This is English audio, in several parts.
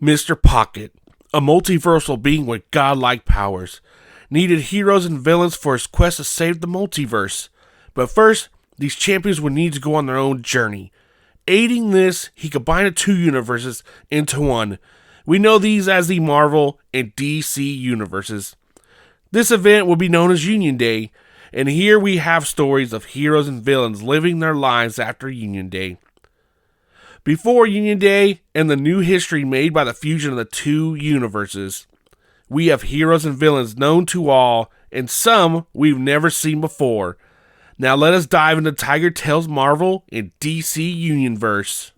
Mr. Pocket, a multiversal being with godlike powers, needed heroes and villains for his quest to save the multiverse. But first, these champions would need to go on their own journey. Aiding this, he combined the two universes into one. We know these as the Marvel and DC universes. This event will be known as Union Day, and here we have stories of heroes and villains living their lives after Union Day. Before Union Day and the new history made by the fusion of the two universes, we have heroes and villains known to all, and some we've never seen before. Now let us dive into Tiger Tales Marvel and DC Unionverse.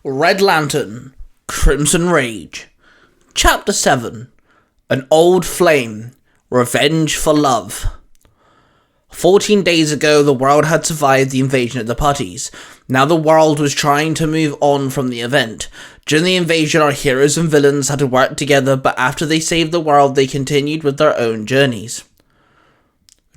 Red Lantern, Crimson Rage. Chapter 7. An Old Flame, Revenge for Love. 14 days ago, the world had survived the invasion of the putties. Now the world was trying to move on from the event. During the invasion, our heroes and villains had to work together, but after they saved the world, they continued with their own journeys.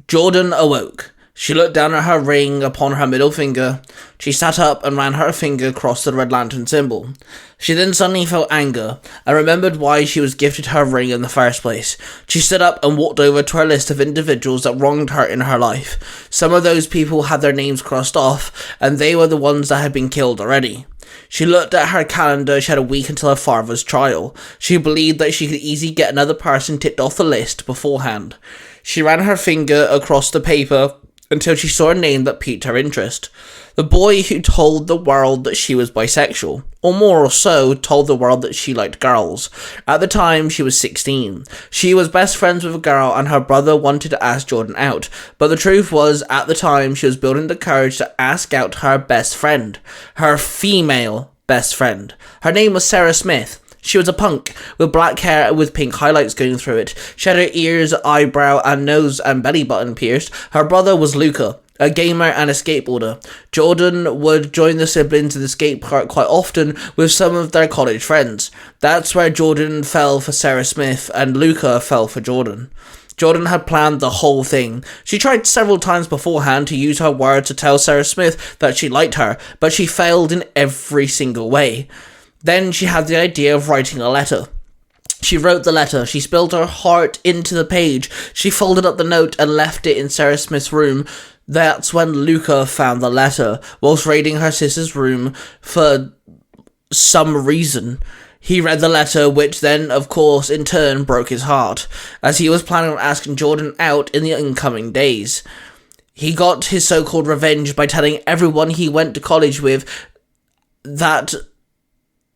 Jordan awoke. She looked down at her ring upon her middle finger. She sat up and ran her finger across the Red Lantern symbol. She then suddenly felt anger, and remembered why she was gifted her ring in the first place. She stood up and walked over to her list of individuals that wronged her in her life. Some of those people had their names crossed off, and they were the ones that had been killed already. She looked at her calendar. She had a week until her father's trial. She believed that she could easily get another person ticked off the list beforehand. She ran her finger across the paper until she saw a name that piqued her interest. The boy who told the world that she was bisexual, or more or so, told the world that she liked girls. At the time, she was 16. She was best friends with a girl, and her brother wanted to ask Jordan out. But the truth was, at the time, she was building the courage to ask out her best friend. Her female best friend. Her name was Sarah Smith. She was a punk, with black hair with pink highlights going through it. She had her ears, eyebrow, and nose and belly button pierced. Her brother was Luca, a gamer and a skateboarder. Jordan would join the siblings in the skate park quite often with some of their college friends. That's where Jordan fell for Sarah Smith, and Luca fell for Jordan. Jordan had planned the whole thing. She tried several times beforehand to use her words to tell Sarah Smith that she liked her, but she failed in every single way. Then she had the idea of writing a letter. She wrote the letter. She spilled her heart into the page. She folded up the note and left it in Sarah Smith's room. That's when Luca found the letter, whilst raiding her sister's room for some reason. He read the letter, which then, of course, in turn broke his heart, as he was planning on asking Jordan out in the incoming days. He got his so-called revenge by telling everyone he went to college with that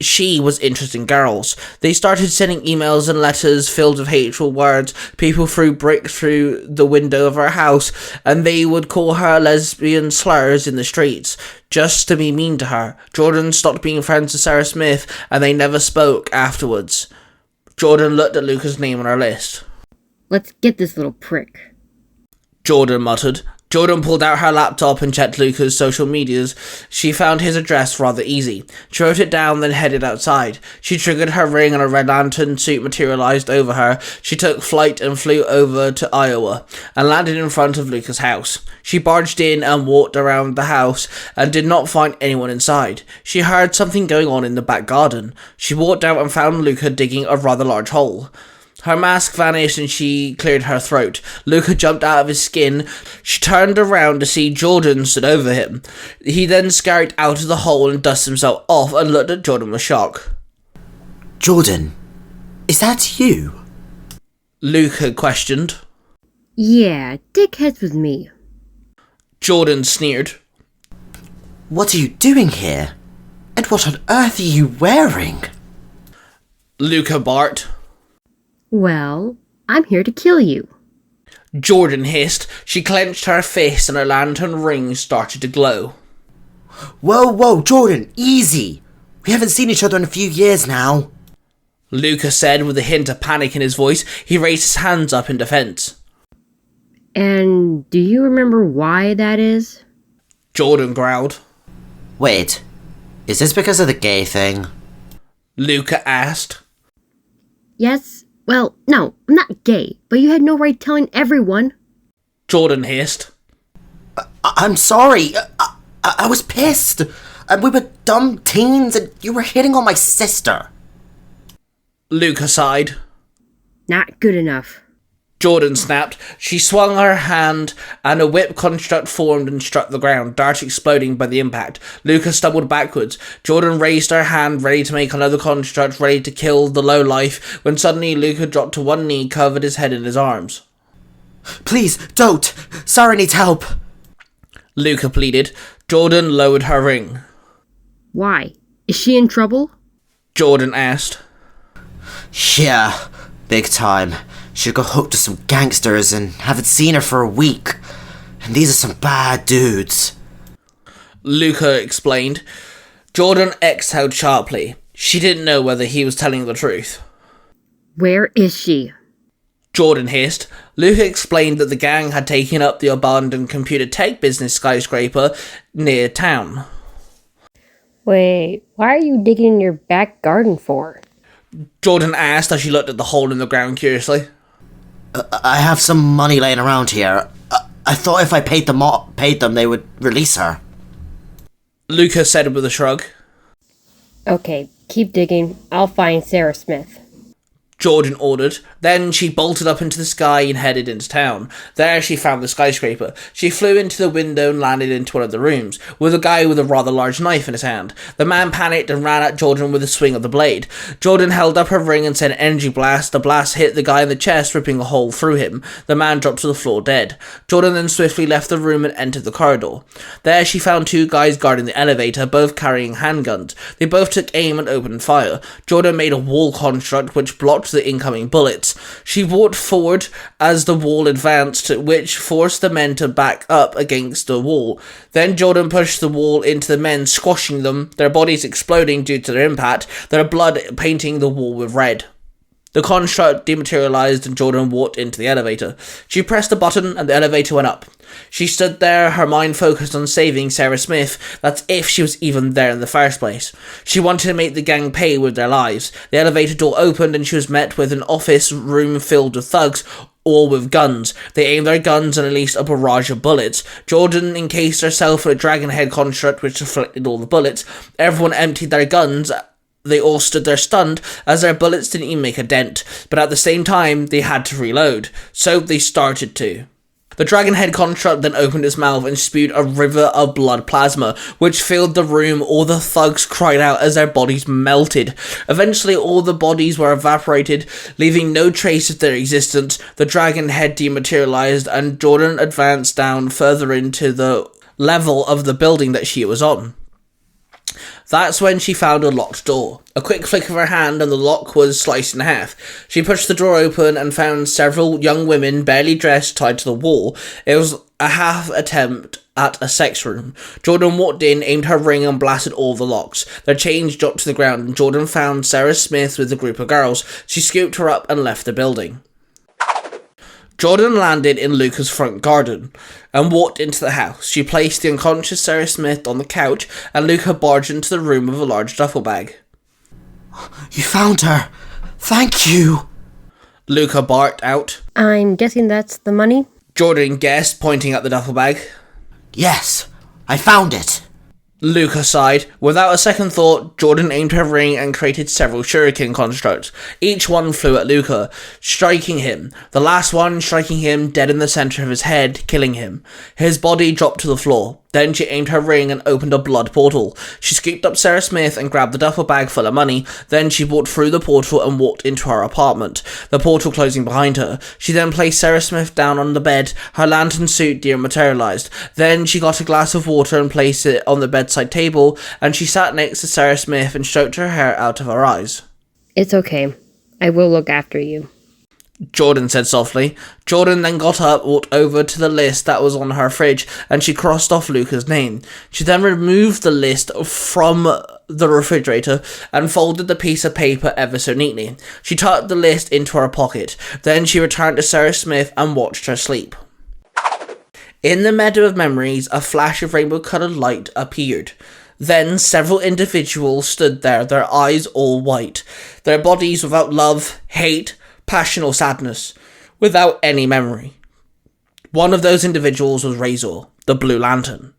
she was interested in girls. They started sending emails and letters filled with hateful words. People threw bricks through the window of her house, and they would call her lesbian slurs in the streets, just to be mean to her. Jordan stopped being friends with Sarah Smith, and they never spoke afterwards. Jordan looked at Luca's name on her list. Let's get this little prick, Jordan muttered. Jordan pulled out her laptop and checked Luca's social medias. She found his address rather easy. She wrote it down, then headed outside. She triggered her ring and a Red Lantern suit materialized over her. She took flight and flew over to Iowa and landed in front of Luca's house. She barged in and walked around the house and did not find anyone inside. She heard something going on in the back garden. She walked out and found Luca digging a rather large hole. Her mask vanished and she cleared her throat. Luca jumped out of his skin. She turned around to see Jordan stood over him. He then scurried out of the hole and dusted himself off and looked at Jordan with shock. Jordan, is that you? Luca questioned. Yeah, dickheads with me. Jordan sneered. What are you doing here? And what on earth are you wearing? Luca barked. Well, I'm here to kill you. Jordan hissed. She clenched her fist and her lantern ring started to glow. Whoa, Jordan, easy. We haven't seen each other in a few years now. Luca said with a hint of panic in his voice. He raised his hands up in defense. And do you remember why that is? Jordan growled. Wait, is this because of the gay thing? Luca asked. Yes. Well, no, I'm not gay, but you had no right telling everyone. Jordan hissed. I'm sorry. I was pissed. And we were dumb teens and you were hitting on my sister. Luca sighed. Not good enough. Jordan snapped. She swung her hand, and a whip construct formed and struck the ground, dart exploding by the impact. Luca stumbled backwards. Jordan raised her hand, ready to make another construct, ready to kill the lowlife, when suddenly Luca dropped to one knee, covered his head in his arms. Please, don't. Sarah needs help. Luca pleaded. Jordan lowered her ring. Why? Is she in trouble? Jordan asked. Yeah, big time. She got hooked to some gangsters and haven't seen her for a week. And these are some bad dudes. Luca explained. Jordan exhaled sharply. She didn't know whether he was telling the truth. Where is she? Jordan hissed. Luca explained that the gang had taken up the abandoned computer tech business skyscraper near town. Wait, why are you digging in your back garden for? Jordan asked as she looked at the hole in the ground curiously. I have some money laying around here. I thought if I paid them, they would release her. Luca said with a shrug. Okay, keep digging. I'll find Sarah Smith. Jordan ordered. Then she bolted up into the sky and headed into town. There she found the skyscraper. She flew into the window and landed into one of the rooms, with a guy with a rather large knife in his hand. The man panicked and ran at Jordan with a swing of the blade. Jordan held up her ring and sent an energy blast. The blast hit the guy in the chest, ripping a hole through him. The man dropped to the floor dead. Jordan then swiftly left the room and entered the corridor. There she found two guys guarding the elevator, both carrying handguns. They both took aim and opened fire. Jordan made a wall construct which blocked the incoming bullets. She walked forward as the wall advanced, which forced the men to back up against the wall. Then Jordan pushed the wall into the men, squashing them, their bodies exploding due to their impact, their blood painting the wall with red. The construct dematerialized and Jordan walked into the elevator. She pressed a button and the elevator went up. She stood there, her mind focused on saving Sarah Smith. That's if she was even there in the first place. She wanted to make the gang pay with their lives. The elevator door opened and she was met with an office room filled with thugs, all with guns. They aimed their guns and released a barrage of bullets. Jordan encased herself in a dragon head construct which deflected all the bullets. Everyone emptied their guns. They all stood there stunned, as their bullets didn't even make a dent, but at the same time, they had to reload. So they started to. The dragon head construct then opened its mouth and spewed a river of blood plasma, which filled the room. All the thugs cried out as their bodies melted. Eventually, all the bodies were evaporated, leaving no trace of their existence. The dragon head dematerialized, and Jordan advanced down further into the level of the building that she was on. That's when she found a locked door. A quick flick of her hand and the lock was sliced in half. She pushed the door open and found several young women, barely dressed, tied to the wall. It was a half attempt at a sex room. Jordan walked in, aimed her ring and blasted all the locks. Their chains dropped to the ground and Jordan found Sarah Smith with a group of girls. She scooped her up and left the building. Jordan landed in Luca's front garden and walked into the house. She placed the unconscious Sarah Smith on the couch and Luca barged into the room with a large duffel bag. You found her. Thank you. Luca barked out. I'm guessing that's the money? Jordan guessed, pointing at the duffel bag. Yes, I found it. Luca sighed. Without a second thought, Jordan aimed her ring and created several shuriken constructs. Each one flew at Luca, striking him. The last one striking him dead in the center of his head, killing him. His body dropped to the floor. Then she aimed her ring and opened a blood portal. She scooped up Sarah Smith and grabbed the duffel bag full of money. Then she walked through the portal and walked into her apartment, the portal closing behind her. She then placed Sarah Smith down on the bed. Her lantern suit dematerialized. Then she got a glass of water and placed it on the bedside table, and she sat next to Sarah Smith and stroked her hair out of her eyes. It's okay. I will look after you. Jordan said softly. Jordan then got up, walked over to the list that was on her fridge, and she crossed off Luca's name. She then removed the list from the refrigerator and folded the piece of paper ever so neatly. She tucked the list into her pocket. Then she returned to Sarah Smith and watched her sleep. In the meadow of memories, a flash of rainbow-coloured light appeared. Then several individuals stood there, their eyes all white, their bodies without love, hate, passion or sadness, without any memory. One of those individuals was Razor, the Blue Lantern.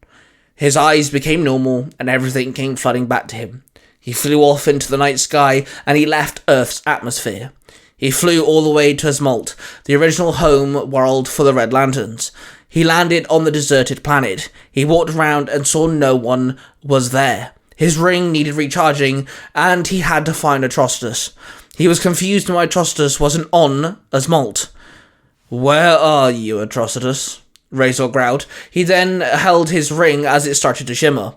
His eyes became normal, and everything came flooding back to him. He flew off into the night sky, and he left Earth's atmosphere. He flew all the way to Asmalt, the original home world for the Red Lanterns. He landed on the deserted planet. He walked around and saw no one was there. His ring needed recharging, and he had to find Atrocitus. He was confused why Atrocitus wasn't on Asmalt. "Where are you, Atrocitus?" Razor growled. He then held his ring as it started to shimmer.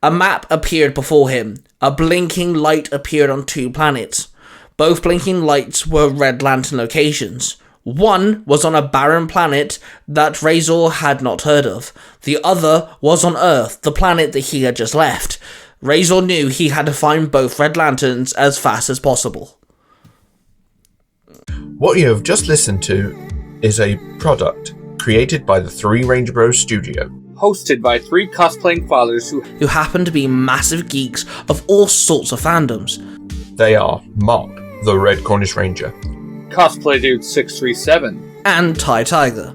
A map appeared before him. A blinking light appeared on 2 planets. Both blinking lights were Red Lantern locations. One was on a barren planet that Razor had not heard of. The other was on Earth, the planet that he had just left. Razor knew he had to find both Red Lanterns as fast as possible. What you have just listened to is a product created by the Three Ranger Bros Studio. Hosted by 3 cosplaying fathers who happen to be massive geeks of all sorts of fandoms. They are Mark, the Red Cornish Ranger, Cosplay Dude 637, and Tai Tiger.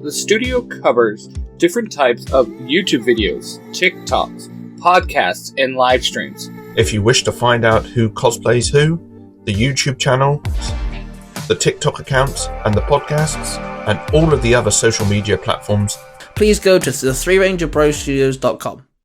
The studio covers different types of YouTube videos, TikToks, podcasts, and live streams. If you wish to find out who cosplays who, the YouTube channel, the TikTok accounts, and the podcasts, and all of the other social media platforms, please go to the 3rangerbrostudios.com.